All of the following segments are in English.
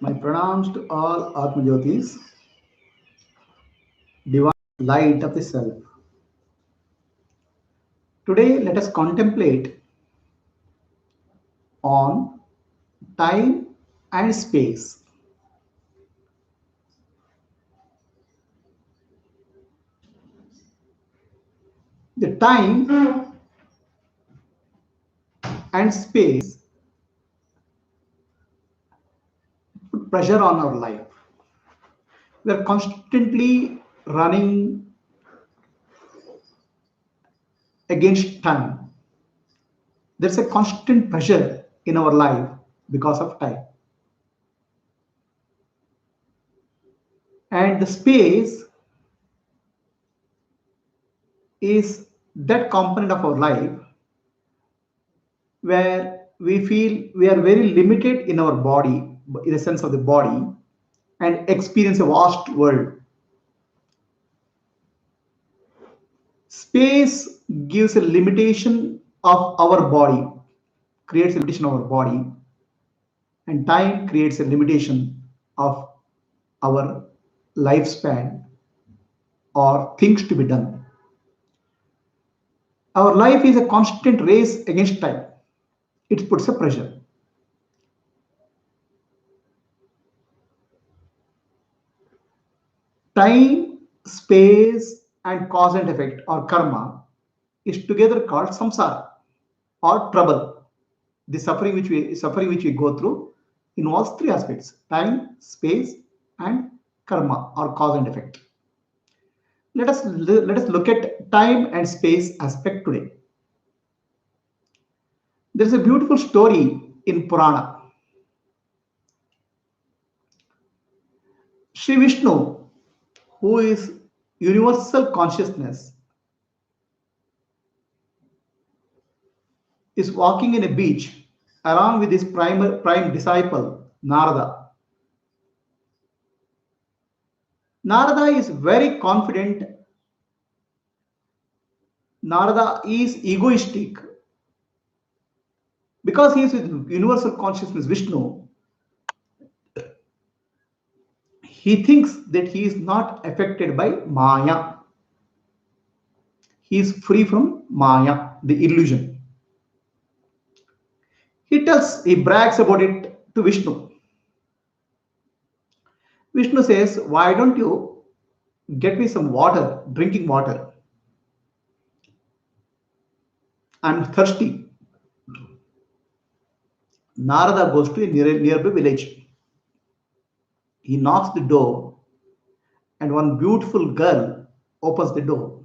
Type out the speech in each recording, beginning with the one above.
My pranams to all Atma Jyotis, divine light of the self. Today, let us contemplate on time and space. The time and space put pressure on our life. We are constantly running against time. There's a constant pressure in our life because of time. And the space is that component of our life where we feel we are very limited in our body, in the sense of the body, and experience a vast world. Space gives a limitation of our body, creates a limitation of our body, and time creates a limitation of our lifespan or things to be done. Our life is a constant race against time. It puts a pressure. Time, space, and cause and effect or karma is together called samsara or trouble. The suffering which we go through involves three aspects: time, space, and karma or cause and effect. Let us look at time and space aspect today. There is a beautiful story in Purana. Sri Vishnu, who is universal consciousness, is walking in a beach along with his prime disciple Narada. Narada is very confident. Narada is egoistic because he is with universal consciousness Vishnu. He thinks that he is not affected by Maya. He is free from Maya, the illusion. He brags about it to Vishnu. Vishnu says, "Why don't you get me some water, drinking water? I'm thirsty." Narada goes to a nearby village. He knocks the door, and one beautiful girl opens the door.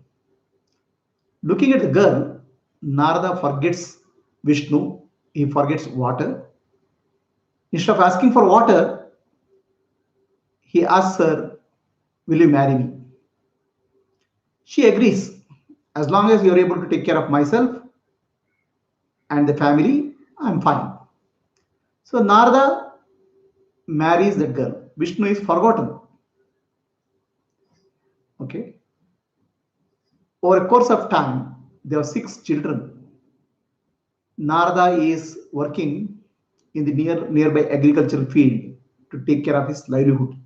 Looking at the girl, Narada forgets Vishnu, he forgets water. Instead of asking for water, he asks her, "Will you marry me?" She agrees. "As long as you're able to take care of myself and the family, I'm fine." So Narada marries that girl. Vishnu is forgotten. Okay. Over a course of time, there are 6 children. Narada is working in the nearby agricultural field to take care of his livelihood.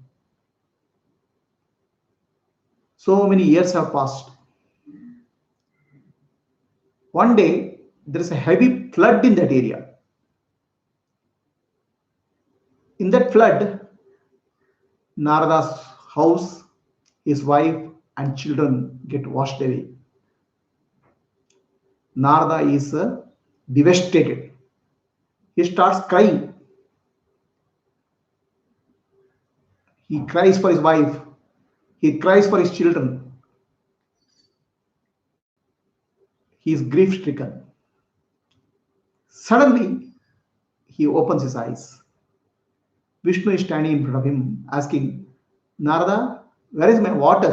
So many years have passed. One day, there is a heavy flood in that area. In that flood, Narada's house, his wife, and children get washed away. Narada is devastated. He starts crying. He cries for his wife. He cries for his children. He is grief stricken. Suddenly, he opens his eyes. Vishnu is standing in front of him, asking, "Narada, where is my water?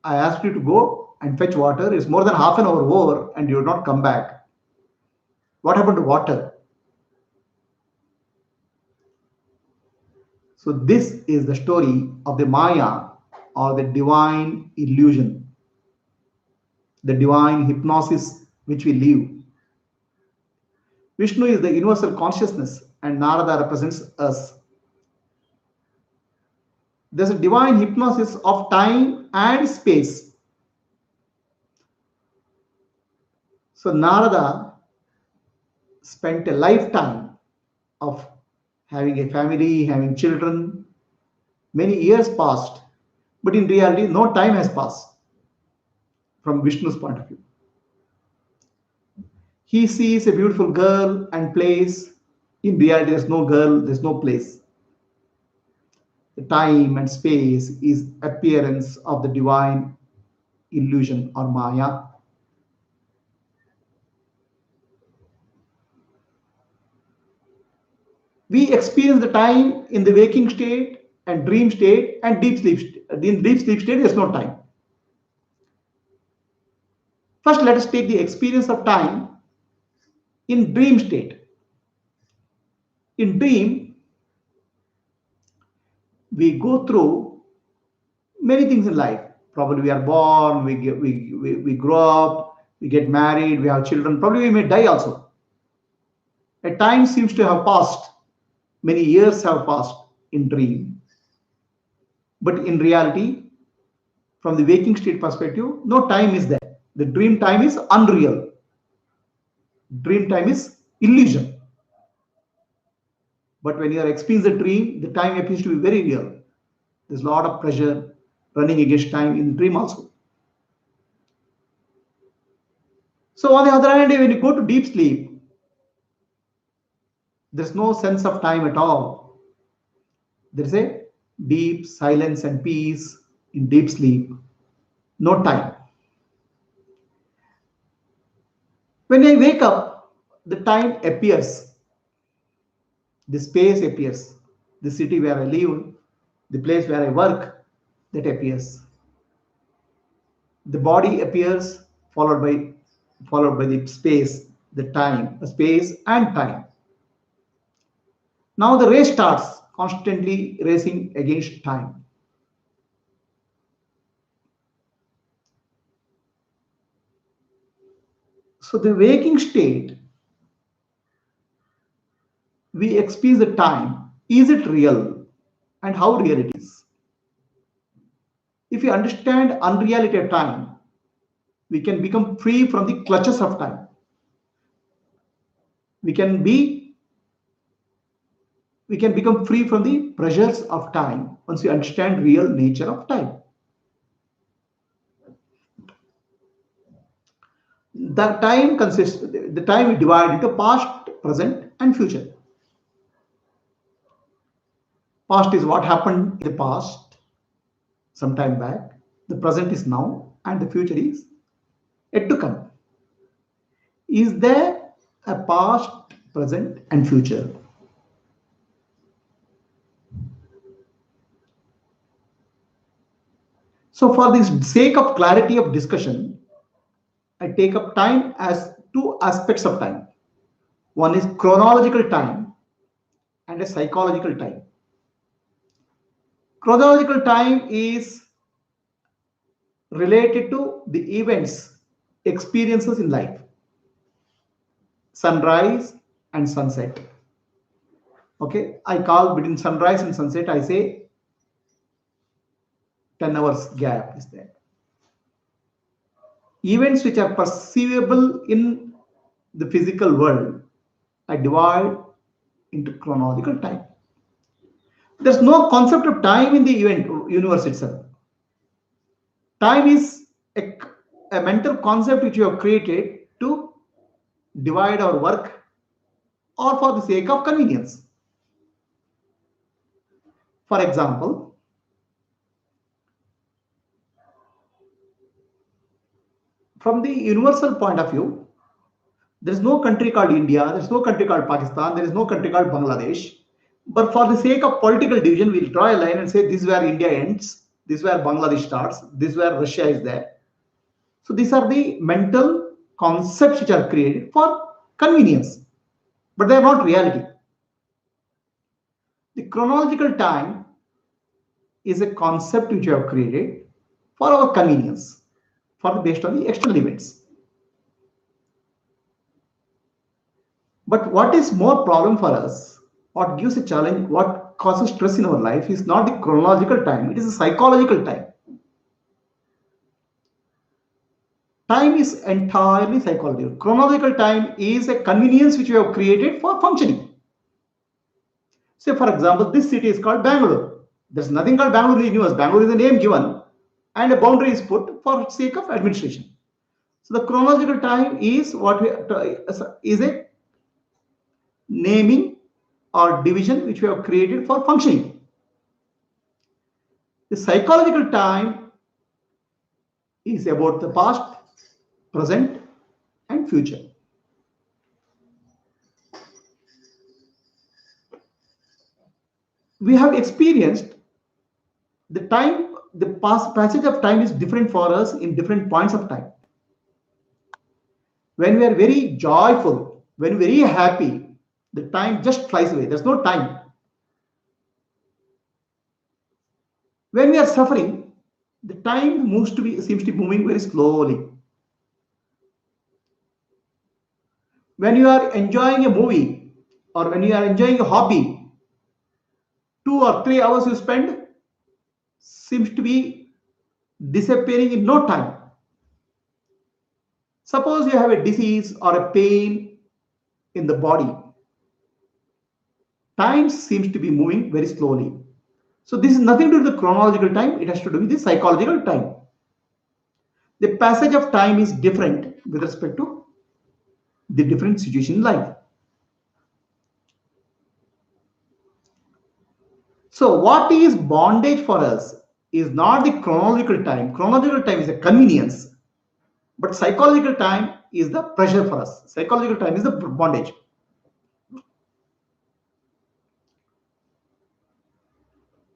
I asked you to go and fetch water. It's more than half an hour over, and you did not come back. What happened to water?" So, this is the story of the Maya or the divine illusion, the divine hypnosis which we live. Vishnu is the universal consciousness, and Narada represents us. There's a divine hypnosis of time and space. So Narada spent a lifetime of having a family, having children. Many years passed, but in reality, no time has passed from Vishnu's point of view. He sees a beautiful girl and plays. In reality, there's no girl, there's no place. The time and space is appearance of the divine illusion or Maya. We experience the time in the waking state and dream state and deep sleep state. In deep sleep state, there's no time. First, let us take the experience of time in dream state. In dream, we go through many things in life. Probably we are born, we grow up, we get married, we have children. Probably we may die also. A time seems to have passed. Many years have passed in dream. But in reality, from the waking state perspective, no time is there. The dream time is unreal. Dream time is illusion. But when you are experiencing the dream, the time appears to be very real. There's a lot of pressure running against time in dream also. So on the other hand, when you go to deep sleep, there's no sense of time at all. There's a deep silence and peace in deep sleep. No time. When I wake up, the time appears. The space appears. The city where I live, the place where I work, that appears. The body appears, followed by the space, the time, the space and time. Now the race starts, constantly racing against time. So the waking state, we experience the time. Is it real? And how real it is? If we understand unreality of time, we can become free from the clutches of time. We can be we can become free from the pressures of time once we understand real nature of time. The time we divide into past, present, and future. Past is what happened in the past, some time back. The present is now, and the future is yet to come. Is there a past, present, and future? So, for the sake of clarity of discussion, I take up time as two aspects of time. One is chronological time and a psychological time. Chronological time is related to the events, experiences in life, sunrise and sunset. Okay, I call between sunrise and sunset, I say 10 hours gap is there. Events which are perceivable in the physical world, I divide into chronological time. There's no concept of time in the event universe itself. Time is a mental concept which you have created to divide our work or for the sake of convenience. For example, from the universal point of view, there is no country called India, there is no country called Pakistan, there is no country called Bangladesh. But for the sake of political division, we'll draw a line and say this is where India ends, this is where Bangladesh starts, this is where Russia is there. So these are the mental concepts which are created for convenience, but they are not reality. The chronological time is a concept which you have created for our convenience, based on the external events. But what is more problem for us, what gives a challenge, what causes stress in our life is not the chronological time, it is a psychological time. Time is entirely psychological. Chronological time is a convenience which we have created for functioning. Say, for example, this city is called Bangalore. There's nothing called Bangalore in the universe. Bangalore is a name given and a boundary is put for sake of administration. So the chronological time is what is a naming or division which we have created for functioning. The psychological time is about the past, present, and future. We have experienced the time, the passage of time is different for us in different points of time. When we are very joyful, when very happy, the time just flies away. There's no time. When we are suffering, the time seems to be moving very slowly. When you are enjoying a movie or when you are enjoying a hobby, 2 or 3 hours you spend seems to be disappearing in no time. Suppose you have a disease or a pain in the body. Time seems to be moving very slowly. So this is nothing to do with the chronological time, it has to do with the psychological time. The passage of time is different with respect to the different situation in life. So what is bondage for us is not the chronological time. Chronological time is a convenience, but psychological time is the pressure for us. Psychological time is the bondage.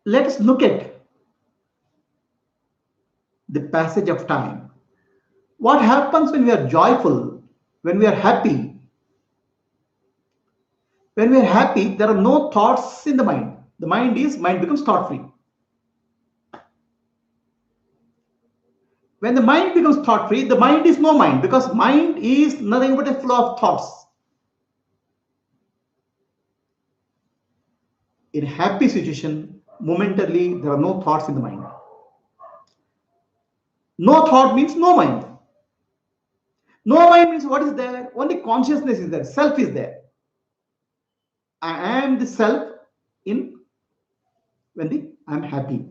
Let us look at the passage of time. What happens when we are joyful, when we are happy? When we are happy, there are no thoughts in the mind. The mind becomes thought free. When the mind becomes thought free, the mind is no mind, because mind is nothing but a flow of thoughts. In a happy situation, momentarily there are no thoughts in the mind. No thought means no mind. No mind means what is there? Only consciousness is there. Self is there. I am the self in when I am happy.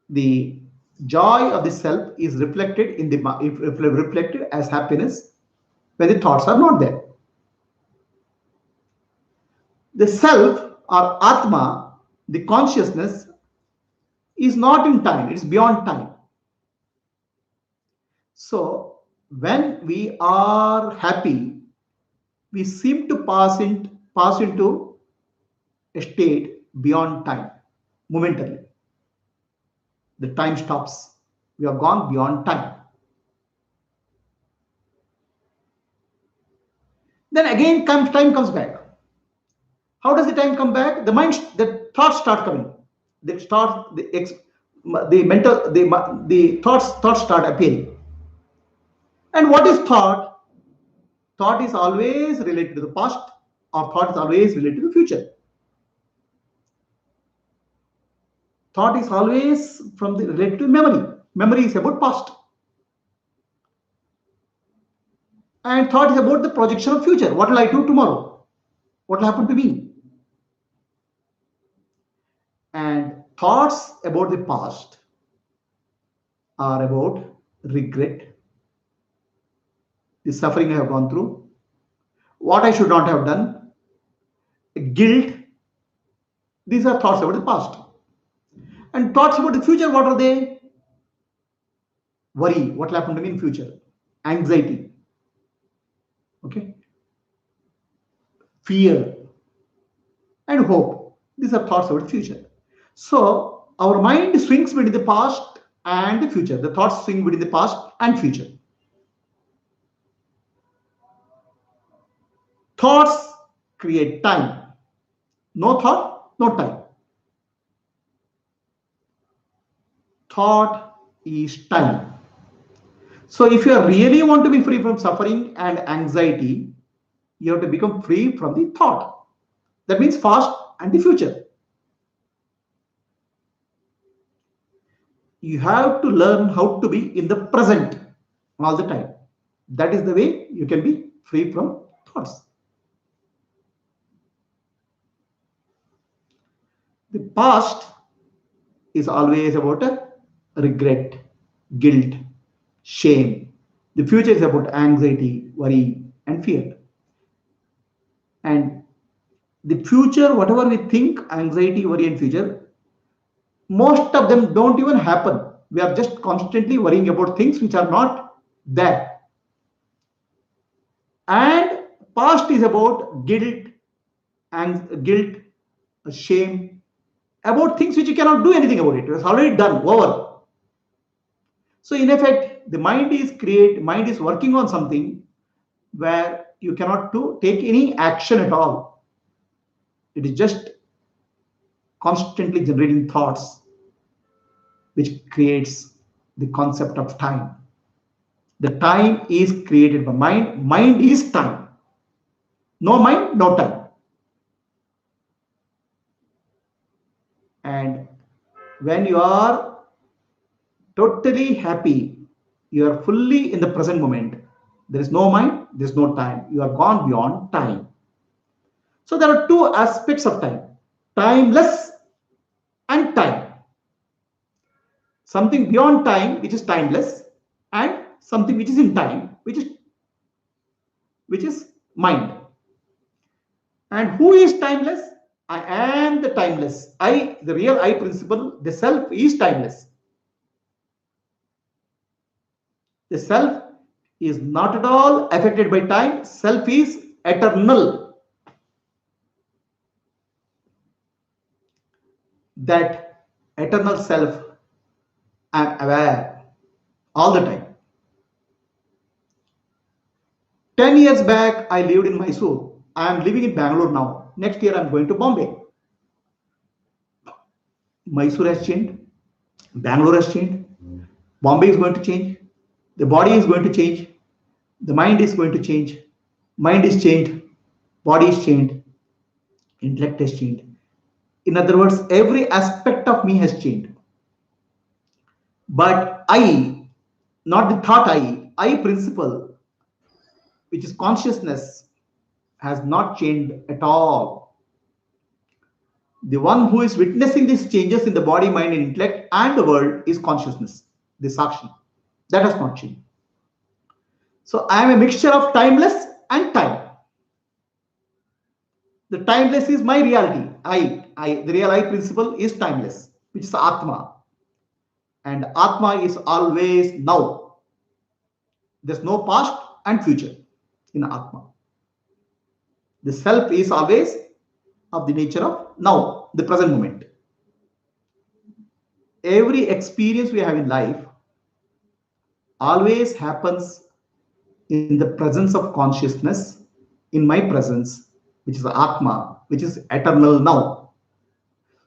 The joy of the self is reflected in the reflected as happiness when the thoughts are not there. The self or Atma, the consciousness, is not in time, it is beyond time. So when we are happy, we seem to pass into a state beyond time momentarily. The time stops. We have gone beyond time. Then again time comes back. How does the time come back? The thoughts start coming. They start the thoughts start appearing. And what is thought? Thought is always related to the past, or thought is always related to the future. Thought is always related to memory. Memory is about past. And thought is about the projection of future. What will I do tomorrow? What will happen to me? And thoughts about the past are about regret, the suffering I have gone through, what I should not have done, guilt. These are thoughts about the past. And thoughts about the future, what are they? Worry, what will happen to me in future? Anxiety. Okay? Fear and hope. These are thoughts about the future. So our mind swings between the past and the future. The thoughts swing between the past and future. Thoughts create time. No thought, no time. Thought is time. So if you really want to be free from suffering and anxiety, you have to become free from the thought. That means fast and the future. You have to learn how to be in the present all the time. That is the way you can be free from thoughts. The past is always about a regret, guilt, shame. The future is about anxiety, worry, and fear. And the future, whatever we think, anxiety, worry, and future, most of them don't even happen. We are just constantly worrying about things which are not there. And past is about guilt and guilt, shame, about things which you cannot do anything about it. It's already done, over. So in effect, the mind is working on something where you cannot take any action at all. It is just constantly generating thoughts, which creates the concept of time. The time is created by mind. Mind is time. No mind, no time. And when you are totally happy, you are fully in the present moment. There is no mind, there is no time. You are gone beyond time. So there are two aspects of time: timeless and time. Something beyond time, which is timeless, and something which is in time, which is mind. And who is timeless? I am the timeless. I, the real I principle, the self is timeless. The self is not at all affected by time. Self is eternal. That eternal self, I am aware all the time. 10 years back, I lived in Mysore. I am living in Bangalore now. Next year, I am going to Bombay. Mysore has changed. Bangalore has changed. Bombay is going to change. The body is going to change. The mind is going to change. Mind is changed. Body is changed. Intellect has changed. In other words, every aspect of me has changed. But I, not the thought I principle, which is consciousness, has not changed at all. The one who is witnessing these changes in the body, mind, and intellect and the world is consciousness, the Sakshi. That has not changed. So I am a mixture of timeless and time. The timeless is my reality. The real I principle is timeless, which is Atma. And Atma is always now. There's no past and future in Atma. The self is always of the nature of now, the present moment. Every experience we have in life always happens in the presence of consciousness, in my presence, which is Atma, which is eternal now.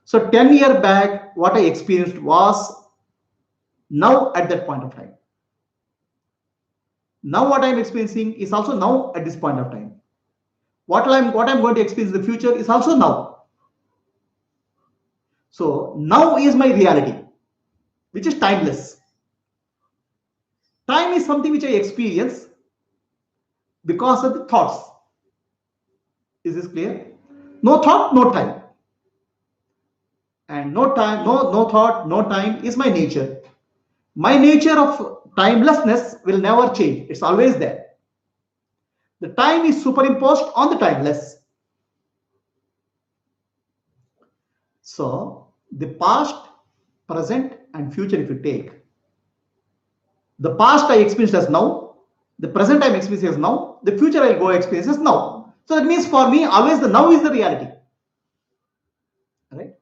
So 10 years back, what I experienced was now at that point of time. Now what I'm experiencing is also now at this point of time. What I'm going to experience in the future is also now. So now is my reality, which is timeless. Time is something which I experience because of the thoughts. Is this clear? No thought, no time. And no time, no thought, no time is my nature. My nature of timelessness will never change. It's always there. The time is superimposed on the timeless. So the past, present, and future, if you take, the past I experienced as now, the present I'm experiencing as now, the future I'll go experience as now. So that means for me, always the now is the reality. Right?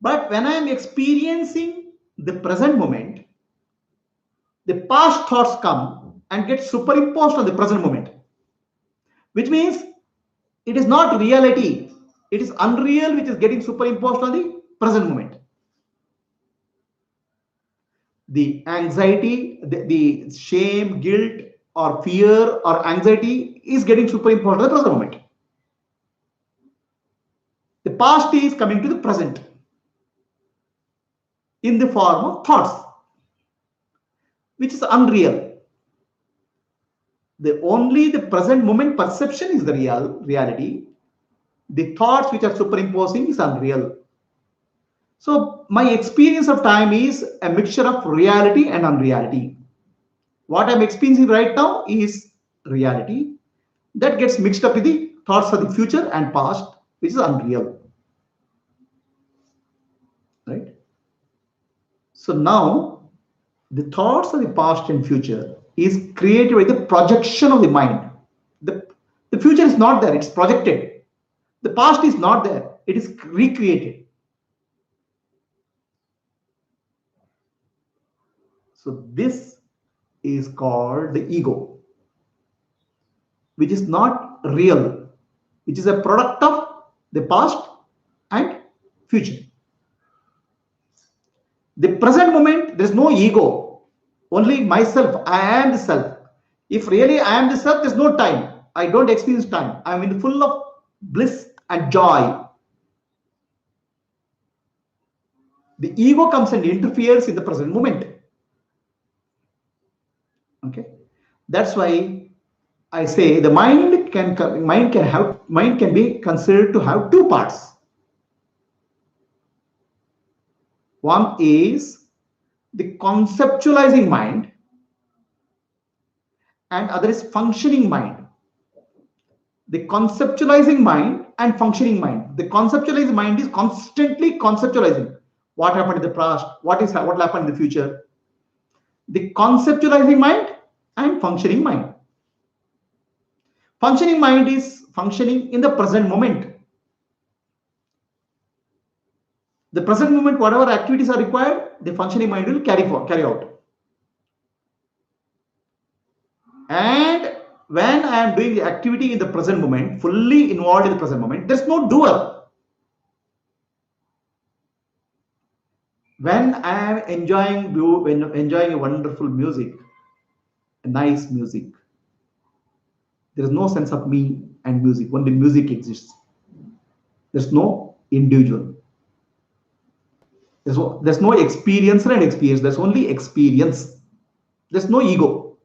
But when I am experiencing the present moment, the past thoughts come and get superimposed on the present moment, which means it is not reality. It is unreal, which is getting superimposed on the present moment. The anxiety, the shame, guilt, or fear, or anxiety is getting superimposed on the present moment. The past is coming to the present in the form of thoughts, which is unreal. The present moment perception is the reality. The thoughts which are superimposing is unreal. So my experience of time is a mixture of reality and unreality. What I'm experiencing right now is reality that gets mixed up with the thoughts of the future and past, which is unreal. Right? So now the thoughts of the past and future is created by the projection of the mind. The future is not there, it's projected. The past is not there, it is recreated. So this is called the ego, which is not real, which is a product of the past and future. The present moment, there is no ego, only myself. I am the self. If really I am the self, there's no time. I don't experience time. I'm in full of bliss and joy. The ego comes and interferes in the present moment. Okay, that's why I say the mind can be considered to have two parts. One is the conceptualizing mind, and other is functioning mind. The conceptualizing mind and functioning mind. The conceptualizing mind is constantly conceptualizing what happened in the past, what will happen in the future. The conceptualizing mind and functioning mind. Functioning mind is functioning in the present moment. The present moment, whatever activities are required, the functioning mind will carry out. And when I am doing the activity in the present moment, fully involved in the present moment, there's no doer. When I am enjoying a wonderful music, a nice music, there is no sense of me and music. Only music exists. There's no individual. There's no experiencer and experience. There's only experience. There's no ego.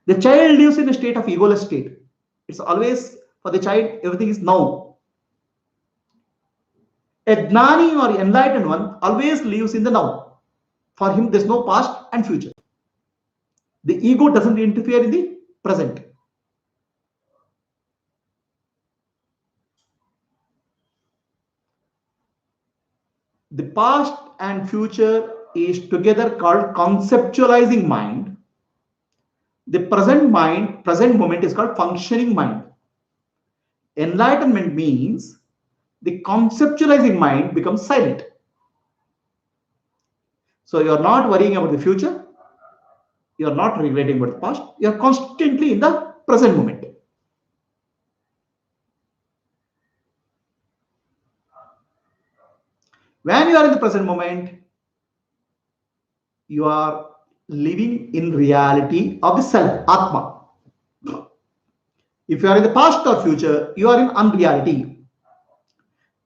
The child lives in a state of egoless state. It's always, for the child, everything is now. A gnani or enlightened one always lives in the now. For him, there's no past and future. The ego doesn't interfere in the present. The past and future is together called conceptualizing mind. The present moment is called functioning mind. Enlightenment means the conceptualizing mind becomes silent. So you're not worrying about the future. You're not regretting about the past. You're constantly in the present moment. When you are in the present moment, you are living in reality of the self, Atma. If you are in the past or future, you are in unreality.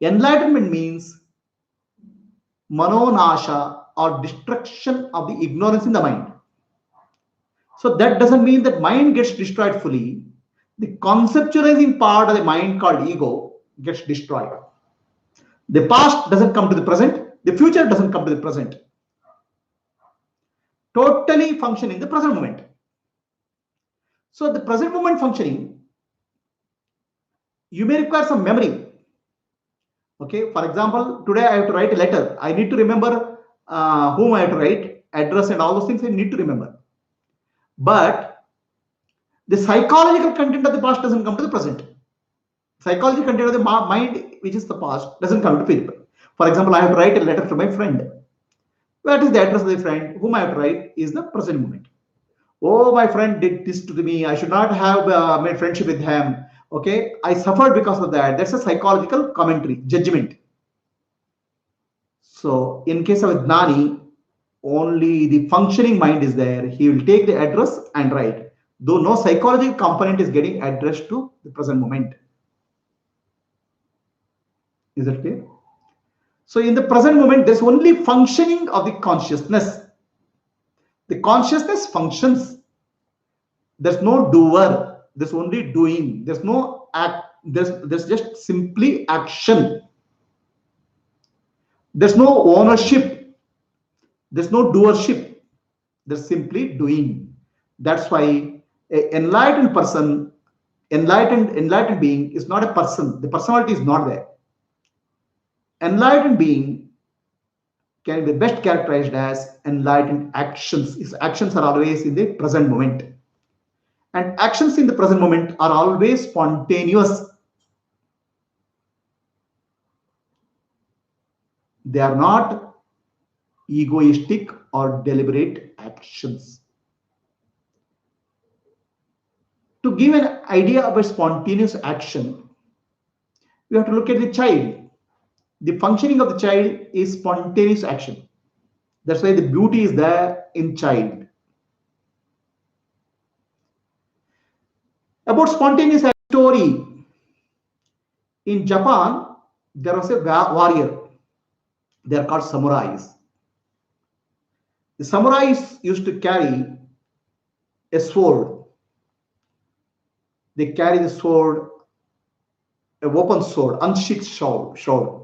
Enlightenment means manonasha, or destruction of the ignorance in the mind. So that doesn't mean that mind gets destroyed fully. The conceptualizing part of the mind called ego gets destroyed. The past doesn't come to the present. The future doesn't come to the present. Totally function in the present moment. So the present moment functioning, you may require some memory. Okay, for example, today I have to write a letter. I need to remember whom I have to write, address, and all those things I need to remember. But the psychological content of the past doesn't come to the present. Psychological content of the mind, which is the past, doesn't come to people. For example, I have to write a letter to my friend. What is the address of the friend? Whom I have to write is the present moment. Oh, my friend did this to me. I should not have made friendship with him. Okay, I suffered because of that. That's a psychological commentary, judgment. So in case of Gnani, only the functioning mind is there. He will take the address and write, though no psychological component is getting addressed to the present moment. Is that clear? So in the present moment, there's only functioning of the consciousness. The consciousness functions. There's no doer. There's only doing. There's no act. There's just simply action. There's no ownership. There's no doership. There's simply doing. That's why a enlightened person, enlightened being is not a person. The personality is not there. Enlightened being can be best characterized as enlightened actions. His actions are always in the present moment. And actions in the present moment are always spontaneous. They are not egoistic or deliberate actions. To give an idea of a spontaneous action, we have to look at the child. The functioning of the child is spontaneous action. That's why the beauty is there in child. About spontaneous story, in Japan, there was a warrior. They are called samurais. The samurais used to carry a sword. They carry the sword, a open sword, unsheathed sword.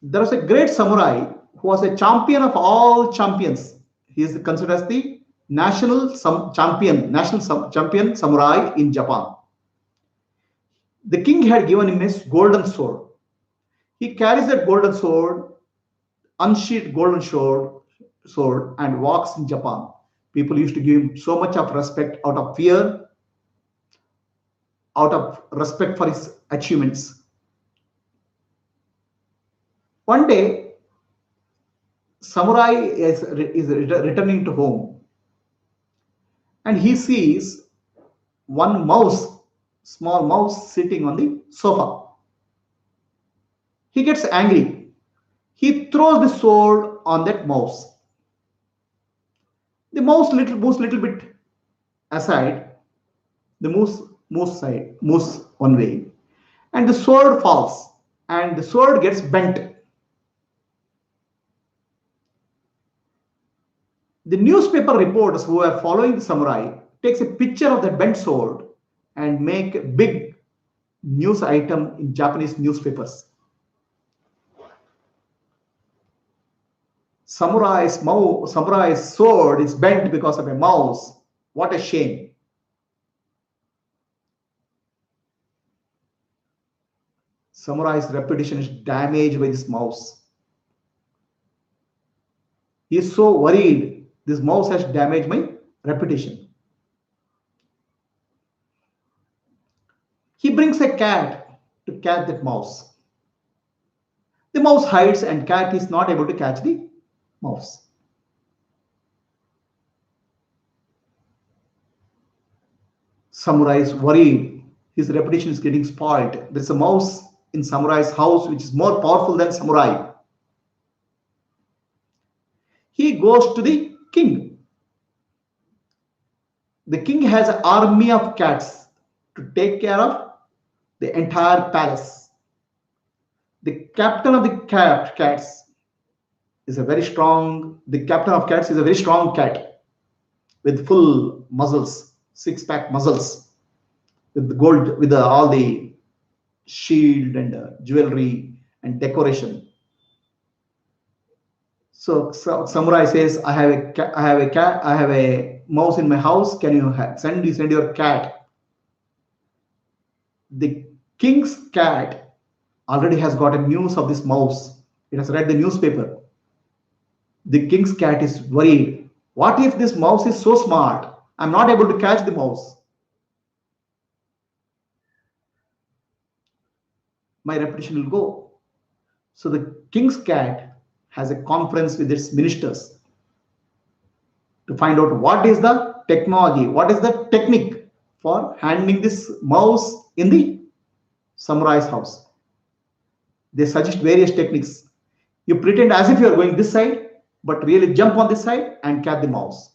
There was a great samurai who was a champion of all champions. He is considered as the national champion samurai in Japan. The king had given him a golden sword. He carries that golden sword, unsheathed golden sword, and walks in Japan. People used to give him so much of respect out of fear, out of respect for his achievements. One day, samurai is returning to home, and he sees one mouse, small mouse, sitting on the sofa. He gets angry. He throws the sword on that mouse. The mouse moves little bit aside. The moves one way, and the sword falls, and the sword gets bent. The newspaper reporters who are following the samurai takes a picture of that bent sword and make a big news item in Japanese newspapers. Samurai's sword is bent because of a mouse. What a shame. Samurai's reputation is damaged by this mouse. He is so worried. This mouse has damaged my reputation. He brings a cat to catch that mouse. The mouse hides and cat is not able to catch the mouse. Samurai is worried. His reputation is getting spoiled. There's a mouse in Samurai's house which is more powerful than Samurai. He goes to the king. The king has an army of cats to take care of the entire palace. The captain of the cats is a very strong. The captain of cats is a very strong cat with full muscles, six-pack muscles, with the gold, with all the shield and jewelry and decoration. So samurai says, I have a cat, I have a mouse in my house. Can you send your cat? The king's cat already has got a news of this mouse. It has read the newspaper. The king's cat is worried. What if this mouse is so smart? I'm not able to catch the mouse. My reputation will go. So the king's cat has a conference with its ministers to find out what is the technology, what is the technique for handling this mouse in the samurai's house. They suggest various techniques. You pretend as if you are going this side, but really jump on this side and catch the mouse.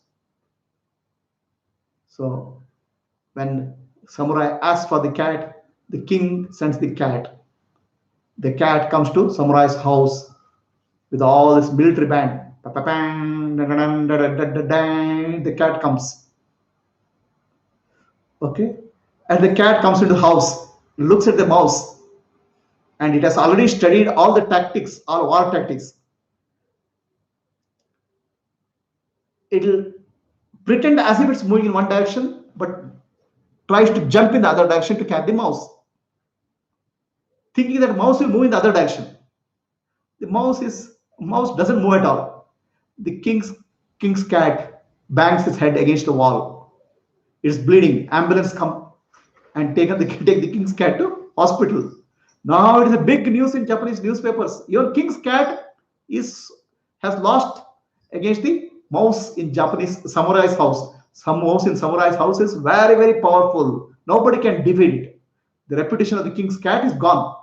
So when samurai asks for the cat, the king sends the cat. The cat comes to samurai's house with all this military band. Pa-pa-pang, da-da-dang, da-da-da-da-dang. The cat comes. Okay. And the cat comes into the house, looks at the mouse, and it has already studied all the tactics, all war tactics. It'll pretend as if it's moving in one direction, but tries to jump in the other direction to catch the mouse, thinking that mouse will move in the other direction. The mouse doesn't move at all. The king's cat bangs its head against the wall. It's bleeding. Ambulance come and take the king's cat to hospital. Now it is a big news in Japanese newspapers. Your king's cat is has lost against the mouse in Japanese samurai's house. Some mouse in samurai's house is very, very powerful. Nobody can defeat it. The reputation of the king's cat is gone.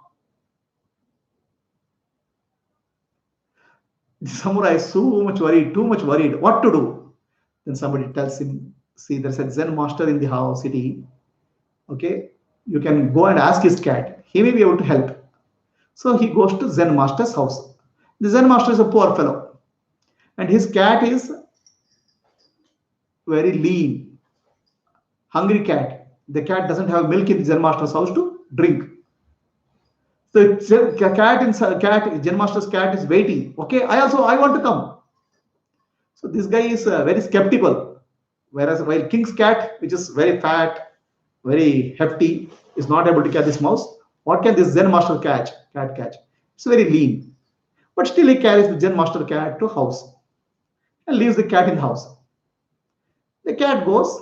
The samurai is so much worried, too much worried. What to do? Then somebody tells him, see, there's a Zen master in the house, city. Okay, you can go and ask his cat. He may be able to help. So he goes to Zen master's house. The Zen master is a poor fellow, and his cat is very lean, hungry cat. The cat doesn't have milk in the Zen master's house to drink. So Zen master's cat is waiting. Okay, I want to come. So this guy is very skeptical. Whereas while king's cat, which is very fat, very hefty, is not able to catch this mouse. What can this Zen master cat catch? It's very lean. But still he carries the Zen master cat to house and leaves the cat in the house. The cat goes,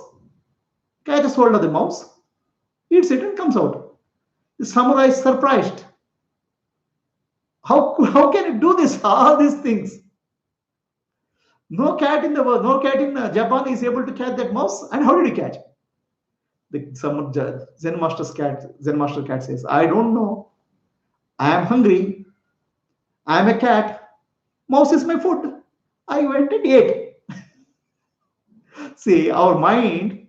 catches hold of the mouse, eats it and comes out. The samurai is surprised. How can it do this? All these things. No cat in the world, no cat in Japan is able to catch that mouse. And how did he catch? Zen master cat says, I don't know. I am hungry. I am a cat. Mouse is my food. I went and ate. See, our mind,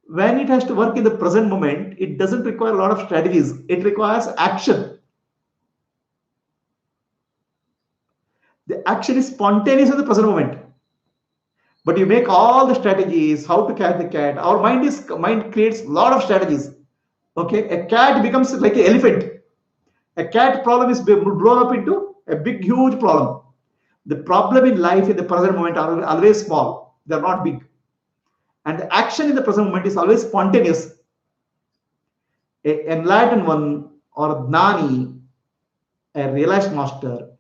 when it has to work in the present moment, it doesn't require a lot of strategies. It requires action. The action is spontaneous in the present moment. But you make all the strategies, how to catch the cat. Our mind creates a lot of strategies. Okay, a cat becomes like an elephant. A cat problem is blown up into a big, huge problem. The problem in life in the present moment are always small. They're not big. And the action in the present moment is always spontaneous. An enlightened one or Gnani, a realized master,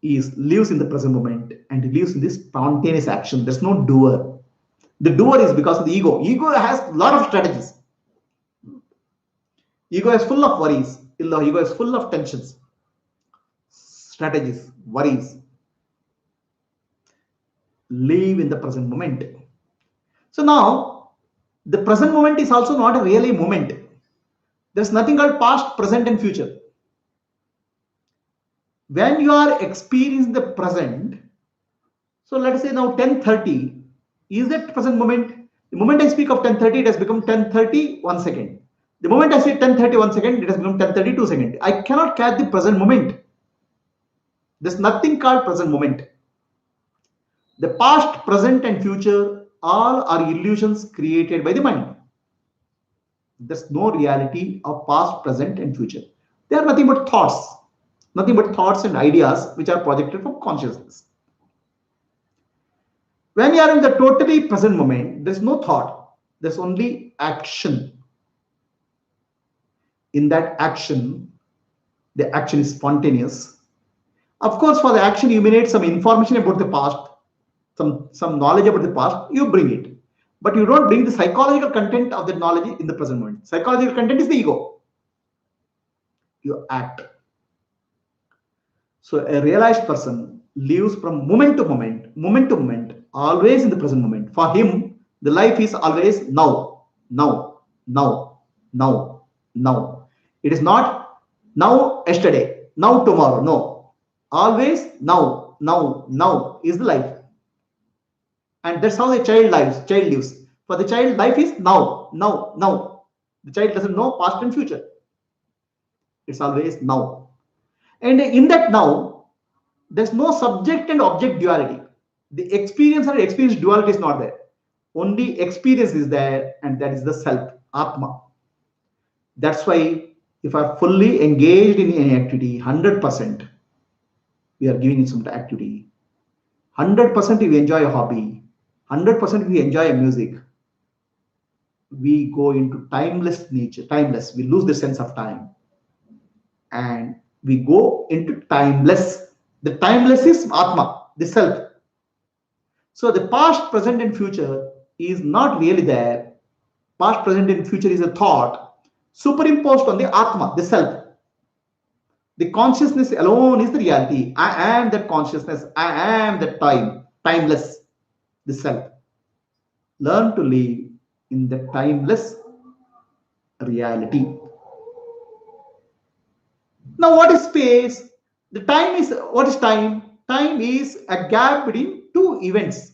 lives in the present moment and he lives in this spontaneous action. There's no doer. The doer is because of the ego. Ego has a lot of strategies. Ego is full of worries. Ego is full of tensions, strategies, worries. Live in the present moment. So now, the present moment is also not a really moment. There's nothing called past, present, and future. When you are experiencing the present, so let's say now 10:30, is that present moment? The moment I speak of 10:30, it has become 10:30, 1 second. The moment I say 10:30, 1 second, it has become 10:30, 2 seconds. I cannot catch the present moment. There's nothing called present moment. The past, present, and future all are illusions created by the mind. There's no reality of past, present, and future. They are nothing but thoughts and ideas which are projected from consciousness. When you are in the totally present moment, there's no thought, there's only action. In that action, the action is spontaneous. Of course, for the action, you may need some information about the past, some knowledge about the past, you bring it. But you don't bring the psychological content of that knowledge in the present moment. Psychological content is the ego. You act. So a realized person lives from moment to moment, always in the present moment. For him, the life is always now, now, now, now, now. It is not now, yesterday, now, tomorrow. No. Always now, now, now is the life. And that's how the child lives. For the child, life is now, now, now. The child doesn't know past and future. It's always now. And in that now, there's no subject and object duality. The experience or experience duality is not there. Only experience is there, and that is the self, Atma. That's why if I'm fully engaged in any activity, 100%, we are giving in some activity. 100% if we enjoy a hobby, 100% if we enjoy a music, we go into timeless nature, timeless. We lose the sense of time. And we go into timeless. The timeless is Atma, the self. So the past, present, and future is not really there. Past, present, and future is a thought superimposed on the Atma, the self. The consciousness alone is the reality. I am that consciousness. I am that time, timeless, the self. Learn to live in the timeless reality. Now, what is space? The time is, what is time? Time is a gap between two events,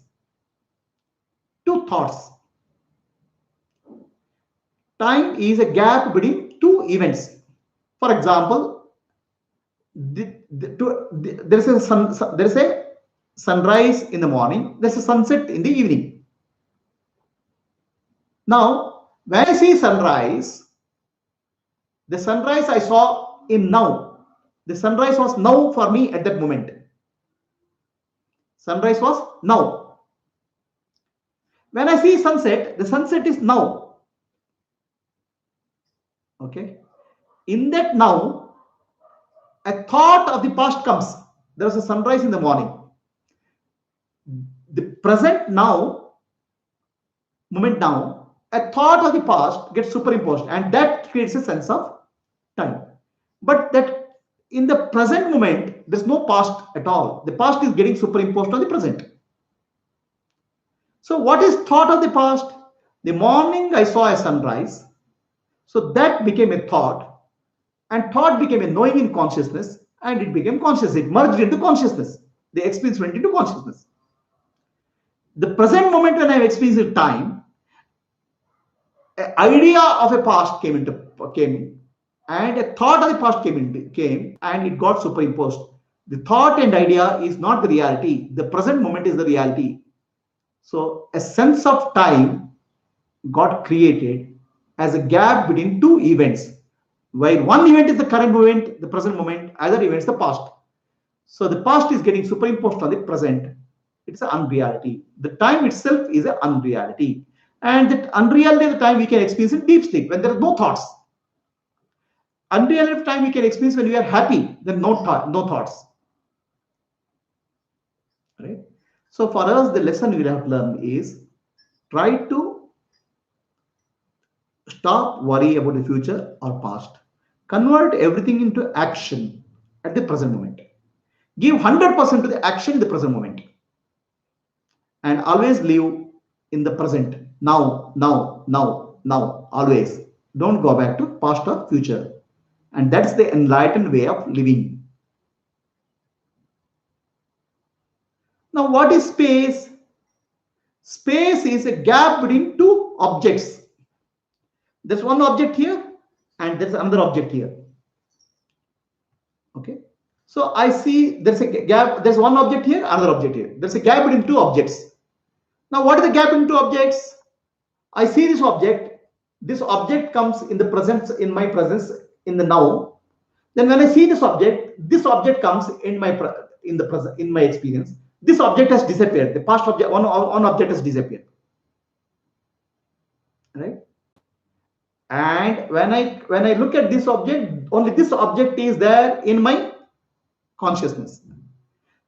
two thoughts. Time is a gap between two events. For example, there is a sunrise in the morning, there's a sunset in the evening. Now, when I see sunrise, the sunrise I saw in now. The sunrise was now for me at that moment. Sunrise was now. When I see sunset, the sunset is now. Okay. In that now, a thought of the past comes. There was a sunrise in the morning. The present now, moment now, a thought of the past gets superimposed, and that creates a sense of time. But that in the present moment, there's no past at all. The past is getting superimposed on the present. So what is thought of the past? The morning I saw a sunrise. So that became a thought, and thought became a knowing in consciousness, and it became conscious. It merged into consciousness. The experience went into consciousness. The present moment when I'm experiencing time, an idea of a past came, and a thought of the past came, and it got superimposed. The thought and idea is not the reality. The present moment is the reality. So a sense of time got created as a gap between two events, where one event is the current moment, the present moment, other event is the past. So the past is getting superimposed on the present. It's an unreality. The time itself is an unreality. And that unreality of the time we can experience in deep sleep when there are no thoughts. Unreality of time we can experience when we are happy, then no thoughts. Right? So for us, the lesson we have to learn is try to stop worry about the future or past. Convert everything into action at the present moment. Give 100% to the action in the present moment. And always live in the present. Now, always. Don't go back to past or future. And that's the enlightened way of living. Now, what is space? Space is a gap between two objects. There's one object here and there's another object here. Okay. So I see there's a gap. There's one object here, another object here. There's a gap between two objects. Now, what is the gap between two objects? I see this object. This object comes in the presence, in my presence, in the now. Then when I see this object comes in my present, in my experience. This object has disappeared. The past object, one object has disappeared. Right? And when I look at this object, only this object is there in my consciousness.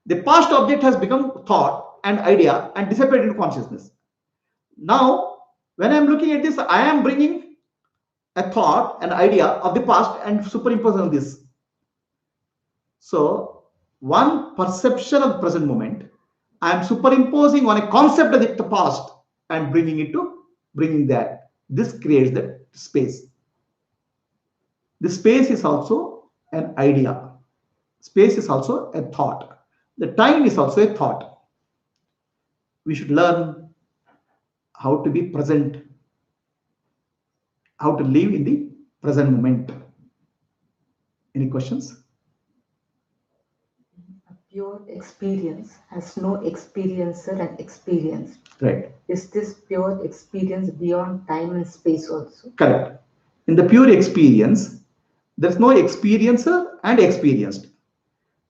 The past object has become thought and idea and disappeared into consciousness. Now, when I'm looking at this, I am bringing a thought, an idea of the past and superimposing on this. So, one perception of the present moment, I am superimposing on a concept of the past and bringing that. This creates the space. The space is also an idea. Space is also a thought. The time is also a thought. We should learn how to be present, how to live in the present moment. Any questions? A pure experience has no experiencer and experience. Right. Is this pure experience beyond time and space also? Correct. In the pure experience, there's no experiencer and experienced.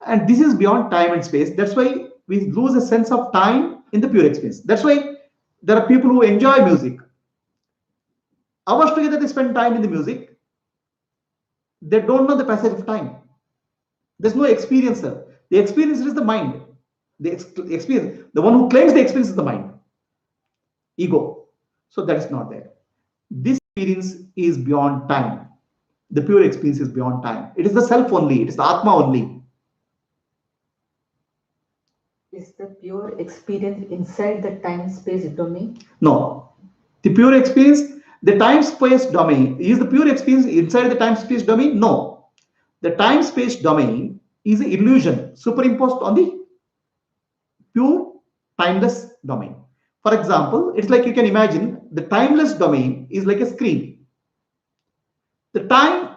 And this is beyond time and space. That's why we lose a sense of time in the pure experience. That's why there are people who enjoy music. Hours together they spend time in the music. They don't know the passage of time. There's no experiencer. The experiencer is the mind. Experience, the one who claims the experience is the mind, ego. So that is not there. This experience is beyond time. The pure experience is beyond time. It is the self only. It is the Atma only. Is the pure experience inside the time space domain? No. The pure experience, the time space domain, is the pure experience inside the time space domain? No. The time space domain is an illusion superimposed on the pure timeless domain. For example, it's like you can imagine the timeless domain is like a screen. The time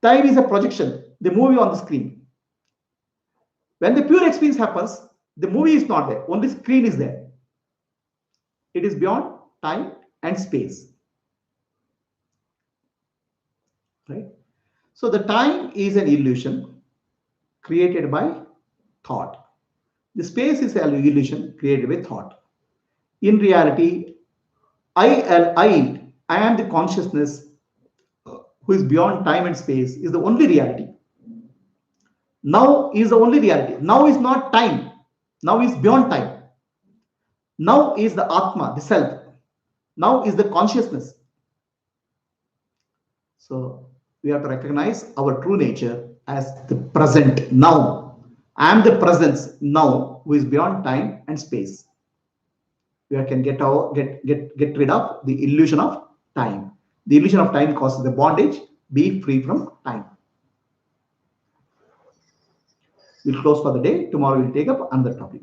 is a projection, the movie on the screen. When the pure experience happens, the movie is not there, only screen is there. It is beyond time and space. Right? So the time is an illusion created by thought. The space is an illusion created by thought. In reality, I am the consciousness who is beyond time and space is the only reality. Now is the only reality. Now is not time. Now is beyond time. Now is the Atma, the self. Now is the consciousness. So we have to recognize our true nature as the present now. I am the presence now who is beyond time and space. We can get rid of the illusion of time. The illusion of time causes the bondage. Be free from time. We'll close for the day. Tomorrow we'll take up another topic.